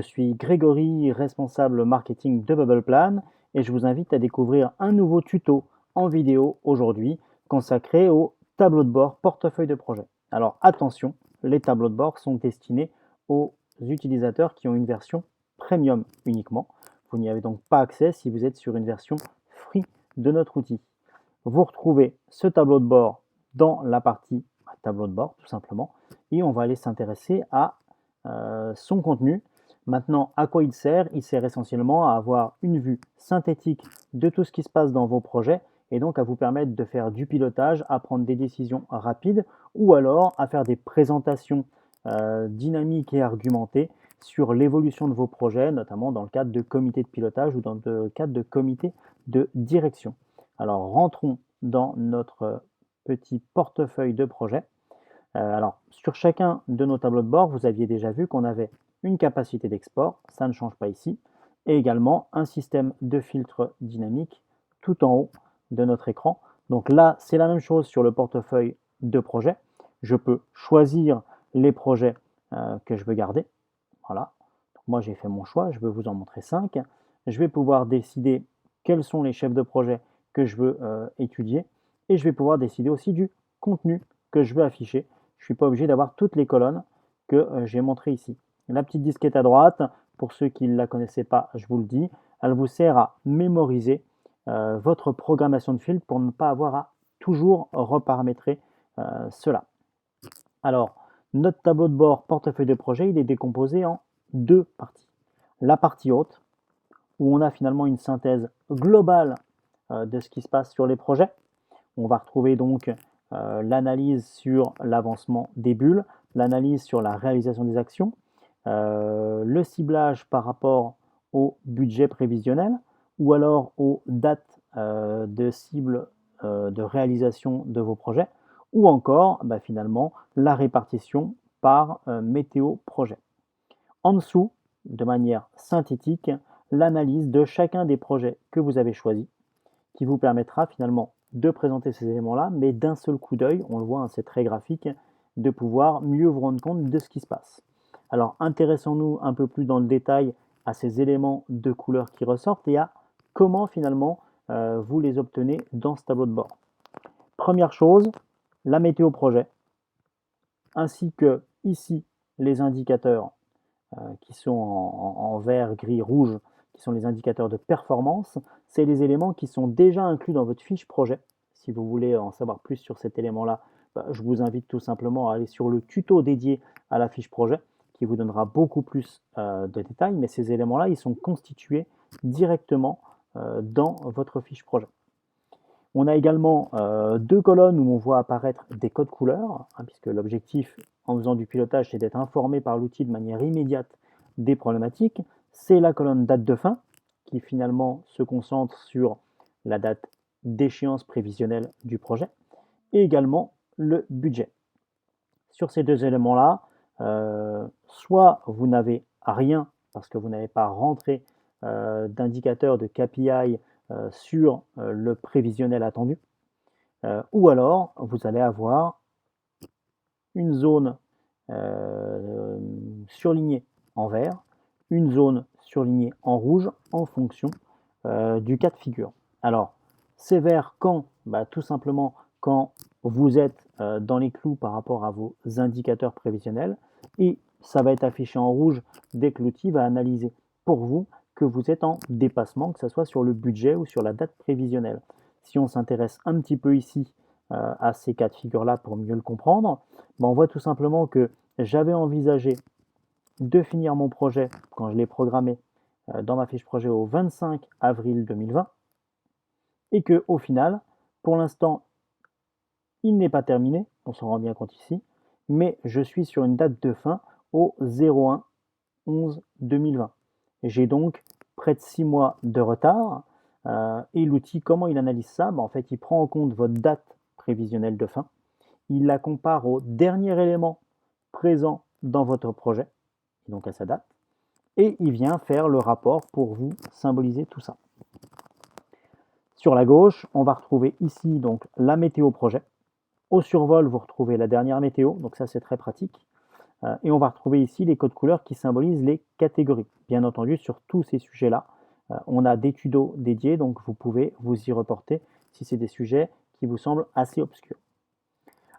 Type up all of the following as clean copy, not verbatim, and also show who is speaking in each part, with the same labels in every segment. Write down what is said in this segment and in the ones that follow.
Speaker 1: Je suis Grégory, responsable marketing de Bubbleplan et je vous invite à découvrir un nouveau tuto en vidéo aujourd'hui consacré au tableau de bord portefeuille de projet. Alors attention, les tableaux de bord sont destinés aux utilisateurs qui ont une version premium uniquement. Vous n'y avez donc pas accès si vous êtes sur une version free de notre outil. Vous retrouvez ce tableau de bord dans la partie tableau de bord tout simplement et on va aller s'intéresser à son contenu. Maintenant, à quoi il sert? Il sert essentiellement à avoir une vue synthétique de tout ce qui se passe dans vos projets et donc à vous permettre de faire du pilotage, à prendre des décisions rapides ou alors à faire des présentations dynamiques et argumentées sur l'évolution de vos projets, notamment dans le cadre de comités de pilotage ou dans le cadre de comités de direction. Alors rentrons dans notre petit portefeuille de projet. Alors, sur chacun de nos tableaux de bord, vous aviez déjà vu qu'on avait une capacité d'export, ça ne change pas ici, et également un système de filtre dynamique tout en haut de notre écran. Donc là, c'est la même chose sur le portefeuille de projet. Je peux choisir les projets que je veux garder. Voilà. Donc moi, j'ai fait mon choix, je vais vous en montrer 5. Je vais pouvoir décider quels sont les chefs de projet que je veux étudier et je vais pouvoir décider aussi du contenu que je veux afficher. Je ne suis pas obligé d'avoir toutes les colonnes que j'ai montrées ici. La petite disquette à droite, pour ceux qui ne la connaissaient pas, je vous le dis, elle vous sert à mémoriser votre programmation de filtre pour ne pas avoir à toujours reparamétrer cela. Alors, notre tableau de bord portefeuille de projet, il est décomposé en deux parties. La partie haute, où on a finalement une synthèse globale de ce qui se passe sur les projets. On va retrouver donc l'analyse sur l'avancement des bulles, l'analyse sur la réalisation des actions, le ciblage par rapport au budget prévisionnel ou alors aux dates de cible de réalisation de vos projets ou encore finalement la répartition par météo projet. En dessous, de manière synthétique, l'analyse de chacun des projets que vous avez choisis qui vous permettra finalement de présenter ces éléments-là, mais d'un seul coup d'œil, on le voit, hein, c'est très graphique, de pouvoir mieux vous rendre compte de ce qui se passe. Alors intéressons-nous un peu plus dans le détail à ces éléments de couleur qui ressortent et à comment finalement vous les obtenez dans ce tableau de bord. Première chose, la météo projet, ainsi que ici les indicateurs qui sont en vert, gris, rouge, qui sont les indicateurs de performance, c'est les éléments qui sont déjà inclus dans votre fiche projet. Si vous voulez en savoir plus sur cet élément-là, je vous invite tout simplement à aller sur le tuto dédié à la fiche projet qui vous donnera beaucoup plus de détails, mais ces éléments-là, ils sont constitués directement dans votre fiche projet. On a également deux colonnes où on voit apparaître des codes couleurs, hein, puisque l'objectif en faisant du pilotage, c'est d'être informé par l'outil de manière immédiate des problématiques. C'est la colonne date de fin, qui finalement se concentre sur la date d'échéance prévisionnelle du projet, et également le budget. Sur ces deux éléments-là, soit vous n'avez rien parce que vous n'avez pas rentré d'indicateur de KPI sur le prévisionnel attendu, ou alors vous allez avoir une zone surlignée en vert, une zone surlignée en rouge en fonction du cas de figure. Alors, c'est vert quand? Tout simplement quand vous êtes dans les clous par rapport à vos indicateurs prévisionnels et ça va être affiché en rouge dès que l'outil va analyser pour vous que vous êtes en dépassement, que ce soit sur le budget ou sur la date prévisionnelle. Si on s'intéresse un petit peu ici à ces cas de figure-là pour mieux le comprendre, on voit tout simplement que j'avais envisagé de finir mon projet quand je l'ai programmé dans ma fiche projet au 25 avril 2020 et que au final, pour l'instant, il n'est pas terminé, on s'en rend bien compte ici, mais je suis sur une date de fin au 01 11 2020. J'ai donc près de 6 mois de retard et l'outil, comment il analyse ça? En fait, il prend en compte votre date prévisionnelle de fin, il la compare au dernier élément présent dans votre projet, donc à sa date, et il vient faire le rapport pour vous symboliser tout ça. Sur la gauche, on va retrouver ici donc la météo projet. Au survol, vous retrouvez la dernière météo, donc ça c'est très pratique. Et on va retrouver ici les codes couleurs qui symbolisent les catégories. Bien entendu, sur tous ces sujets-là, on a des tutos dédiés, donc vous pouvez vous y reporter si c'est des sujets qui vous semblent assez obscurs.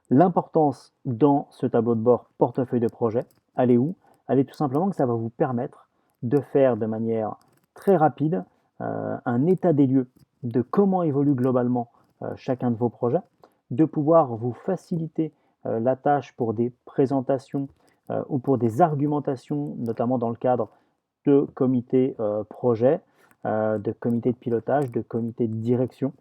Speaker 1: L'importance dans ce tableau de bord portefeuille de projet, elle est où? Elle est tout simplement que ça va vous permettre de faire de manière très rapide un état des lieux de comment évolue globalement chacun de vos projets, de pouvoir vous faciliter la tâche pour des présentations ou pour des argumentations, notamment dans le cadre de comités projet, de comités de pilotage, de comités de direction,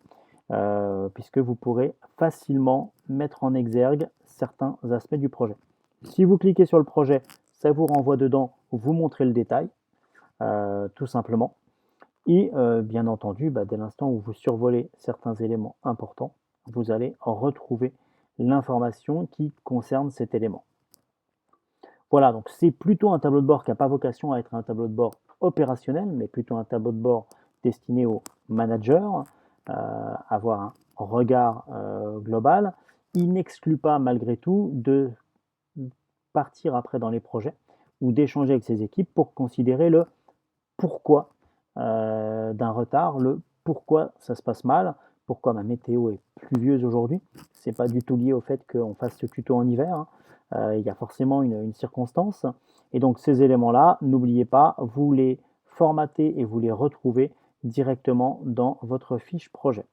Speaker 1: puisque vous pourrez facilement mettre en exergue certains aspects du projet. Si vous cliquez sur le projet, ça vous renvoie dedans, vous montrez le détail, tout simplement. Et bien entendu, dès l'instant où vous survolez certains éléments importants, vous allez retrouver l'information qui concerne cet élément. Voilà, donc c'est plutôt un tableau de bord qui n'a pas vocation à être un tableau de bord opérationnel, mais plutôt un tableau de bord destiné aux managers, avoir un regard global. Il n'exclut pas malgré tout de partir après dans les projets ou d'échanger avec ses équipes pour considérer le pourquoi d'un retard, le pourquoi ça se passe mal, pourquoi ma météo est pluvieuse aujourd'hui. C'est pas du tout lié au fait qu'on fasse ce tuto en hiver, hein. Il y a forcément une circonstance. Et donc ces éléments-là, n'oubliez pas, vous les formatez et vous les retrouvez directement dans votre fiche projet.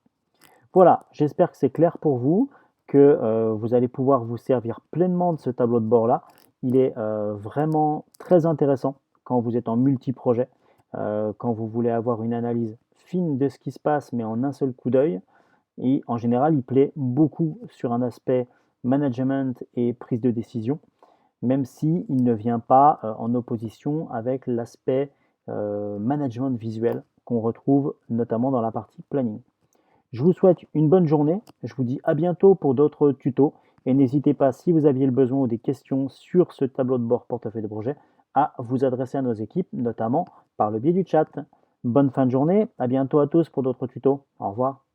Speaker 1: Voilà, j'espère que c'est clair pour vous, que vous allez pouvoir vous servir pleinement de ce tableau de bord-là. Il est vraiment très intéressant quand vous êtes en multi-projet, quand vous voulez avoir une analyse fine de ce qui se passe, mais en un seul coup d'œil. Et en général, il plaît beaucoup sur un aspect management et prise de décision, même s'il ne vient pas en opposition avec l'aspect management visuel qu'on retrouve notamment dans la partie planning. Je vous souhaite une bonne journée, je vous dis à bientôt pour d'autres tutos et n'hésitez pas, si vous aviez le besoin ou des questions sur ce tableau de bord portefeuille de projet, à vous adresser à nos équipes, notamment par le biais du chat. Bonne fin de journée, à bientôt à tous pour d'autres tutos, au revoir.